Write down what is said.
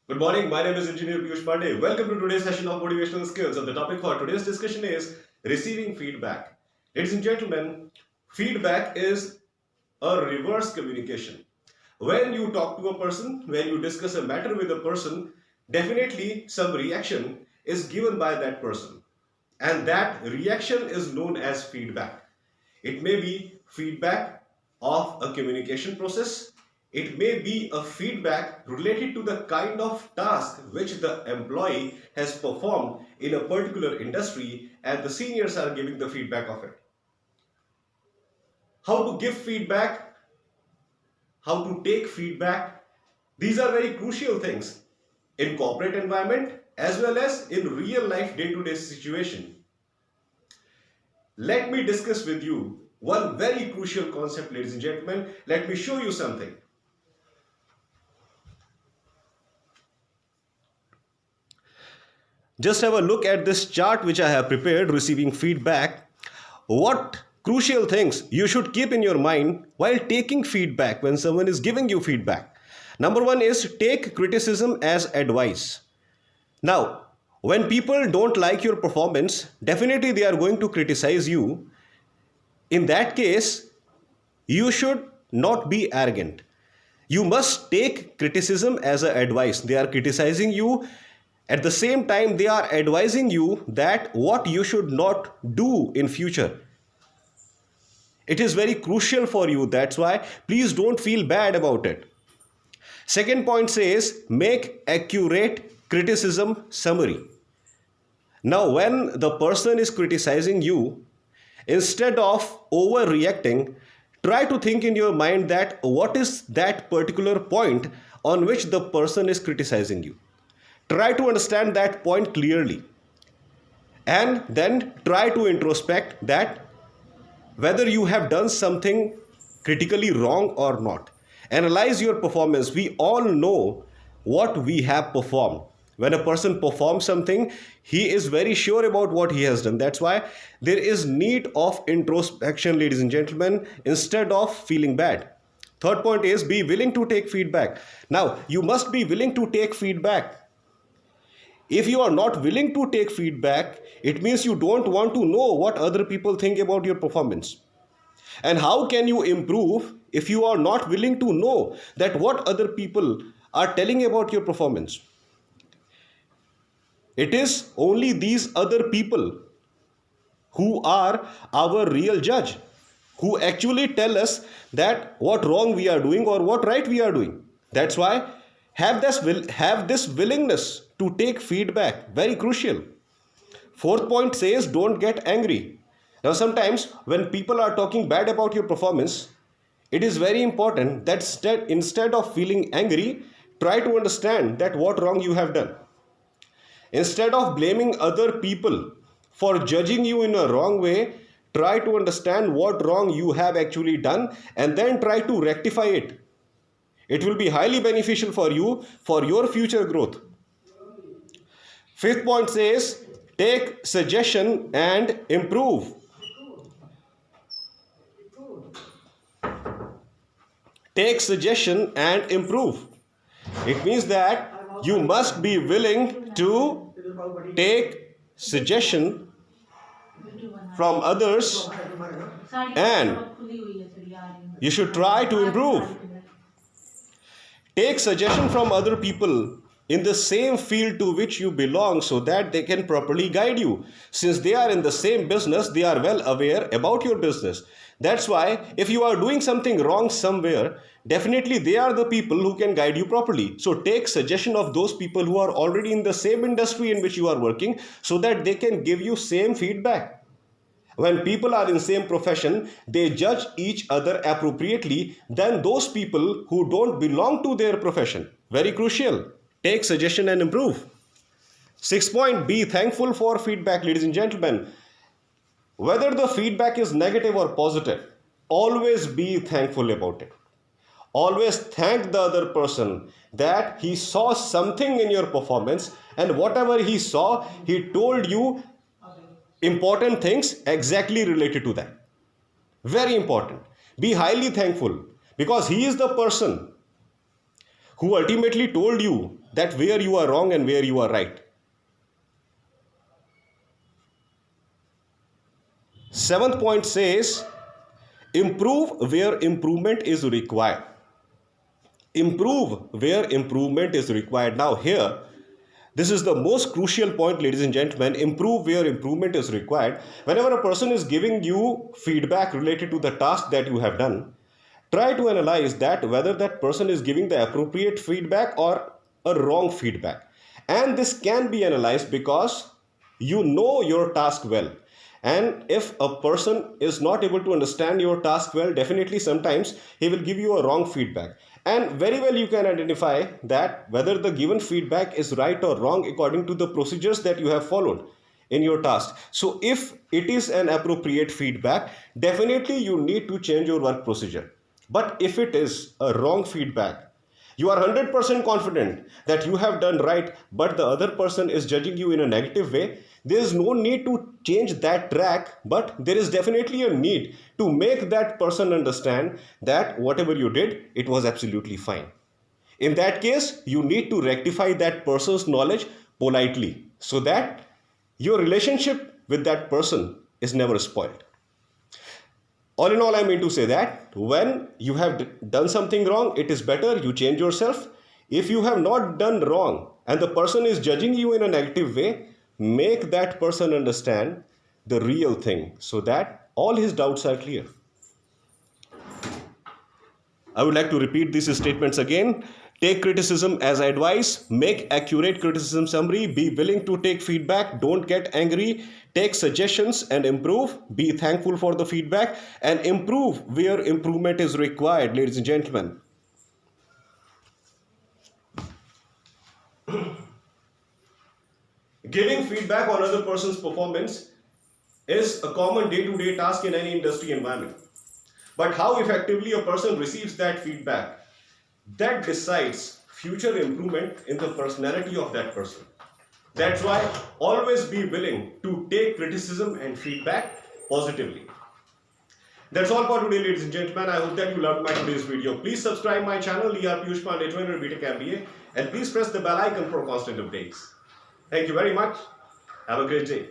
Good morning. My name is Engineer Piyush Pandey. Welcome to today's session of Motivational Skills. And the topic for today's discussion is receiving feedback. Ladies and gentlemen, feedback is a reverse communication. When you talk to a person, when you discuss a matter with a person, definitely some reaction is given by that person. And that reaction is known as feedback. It may be feedback of a communication process. It may be a feedback related to the kind of task which the employee has performed in a particular industry and the seniors are giving the feedback of it. How to give feedback, how to take feedback, these are very crucial things in corporate environment as well as in real life day-to-day situation. Let me discuss with you one very crucial concept, ladies and gentlemen. Let me show you something. Just have a look at this chart which I have prepared, receiving feedback. What crucial things you should keep in your mind while taking feedback when someone is giving you feedback. Number one is take criticism as advice. Now, when people don't like your performance, definitely they are going to criticize you. In that case, you should not be arrogant. You must take criticism as an advice. They are criticizing you. At the same time, they are advising you that what you should not do in future. It is very crucial for you. That's why please don't feel bad about it. Second point says make accurate criticism summary. Now, when the person is criticizing you, instead of overreacting, try to think in your mind that what is that particular point on which the person is criticizing you. Try to understand that point clearly and then try to introspect that whether you have done something critically wrong or not. Analyze your performance. We all know what we have performed. When a person performs something, he is very sure about what he has done. That's why there is need of introspection, ladies and gentlemen, instead of feeling bad. Third point is be willing to take feedback. Now, you must be willing to take feedback. If you are not willing to take feedback, it means you don't want to know what other people think about your performance. And how can you improve if you are not willing to know that what other people are telling about your performance? It is only these other people who are our real judge, who actually tell us that what wrong we are doing or what right we are doing. That's why have this willingness to take feedback, very crucial. Fourth point says don't get angry. Now, sometimes when people are talking bad about your performance, it is very important that instead of feeling angry, try to understand that what wrong you have done. Instead of blaming other people for judging you in a wrong way, try to understand what wrong you have actually done and then try to rectify it. It will be highly beneficial for you for your future growth. Fifth point says take suggestion and improve. Take suggestion and improve. It means that you must be willing to take suggestion from others and you should try to improve. Take suggestion from other people in the same field to which you belong so that they can properly guide you. Since they are in the same business, they are well aware about your business. That's why if you are doing something wrong somewhere, definitely they are the people who can guide you properly. So take suggestion of those people who are already in the same industry in which you are working so that they can give you same feedback. When people are in same profession, they judge each other appropriately than those people who don't belong to their profession. Very crucial. Take suggestion and improve. Sixth point, be thankful for feedback, ladies and gentlemen. Whether the feedback is negative or positive, always be thankful about it. Always thank the other person that he saw something in your performance and whatever he saw, he told you important things exactly related to that. Very important. Be highly thankful because he is the person who ultimately told you that where you are wrong and where you are right. Seventh point says, improve where improvement is required. Improve where improvement is required. Now here, this is the most crucial point, ladies and gentlemen. Improve where improvement is required. Whenever a person is giving you feedback related to the task that you have done, try to analyze that whether that person is giving the appropriate feedback or a wrong feedback. And this can be analyzed because you know your task well. And if a person is not able to understand your task well, definitely sometimes he will give you a wrong feedback. And very well you can identify that whether the given feedback is right or wrong according to the procedures that you have followed in your task. So if it is an appropriate feedback, definitely you need to change your work procedure. But if it is a wrong feedback, you are 100% confident that you have done right, but the other person is judging you in a negative way, there is no need to change that track, but there is definitely a need to make that person understand that whatever you did, it was absolutely fine. In that case, you need to rectify that person's knowledge politely so that your relationship with that person is never spoiled. All in all, I mean to say that when you have done something wrong, it is better you change yourself. If you have not done wrong and the person is judging you in a negative way, make that person understand the real thing so that all his doubts are clear. I would like to repeat these statements again. Take criticism as advice, make accurate criticism summary, be willing to take feedback, don't get angry, take suggestions and improve, be thankful for the feedback and improve where improvement is required, ladies and gentlemen. Giving feedback on other person's performance is a common day-to-day task in any industry environment. But how effectively a person receives that feedback, that decides future improvement in the personality of that person. That's why always be willing to take criticism and feedback positively. That's all for today, ladies and gentlemen. I hope that you loved my today's video. Please subscribe my channel, ER Piyush Pandey, Trainer BTech MBA, and please press the bell icon for constant updates. Thank you very much. Have a great day.